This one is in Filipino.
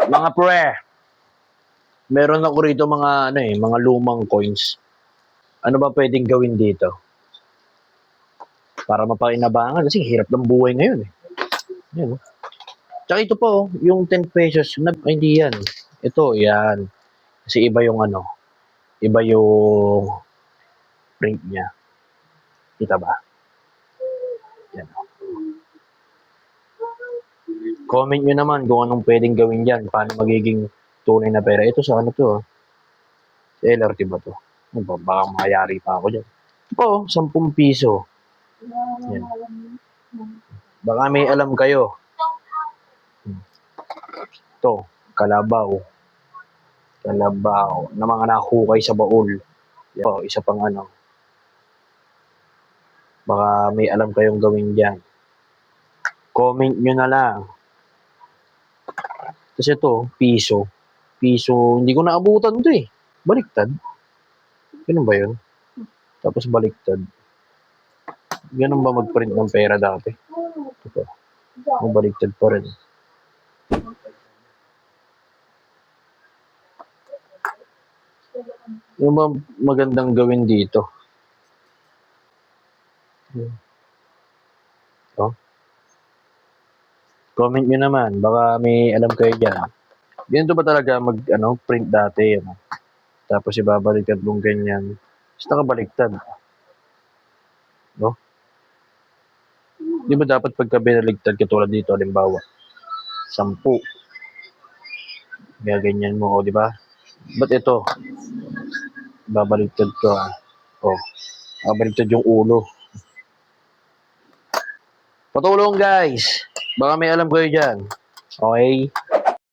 Mga pre, meron ako rito mga mga lumang coins. Ano ba pwedeng gawin dito? Para mapakinabangan kasi hirap ng buhay ngayon eh. Yan, oh. Tsaka ito po, yung 10 pesos, hindi yan. Ito, yan. Kasi iba yung iba yung print niya. Kita ba? Yan. Comment nyo naman kung anong pwedeng gawin dyan. Paano magiging tunay na pera. Ito sa to. Sa LRT ba to? Baka mayari pa ako dyan. Ito, 10 piso. Yan. Baka may alam kayo. Ito, kalabaw. Kalabaw. Na mga nakukay sa baul. Yan. Isa pang Baka may alam kayong gawin dyan. Comment nyo na lang. Kasi ito, piso. Piso, hindi ko naabutan to eh. Baliktad. Ganun ba yun? Tapos baliktad. Ganun ba mag-print ng pera dati? Ito. Baliktad pa rin. Ano ba magandang gawin dito? Oh. Comment nyo naman. Baka may alam kayo dyan. Ganito ba talaga print dati? Tapos ibabaliktad mong ganyan. Tapos nakabaliktad. No? Di ba dapat pagka binaligtad katulad dito, halimbawa, 10. Ganyan mo, di ba? Ba't ito? Babaliktad ko. Babaliktad yung ulo. Patulong guys. Baka may alam kayo dyan. Okay?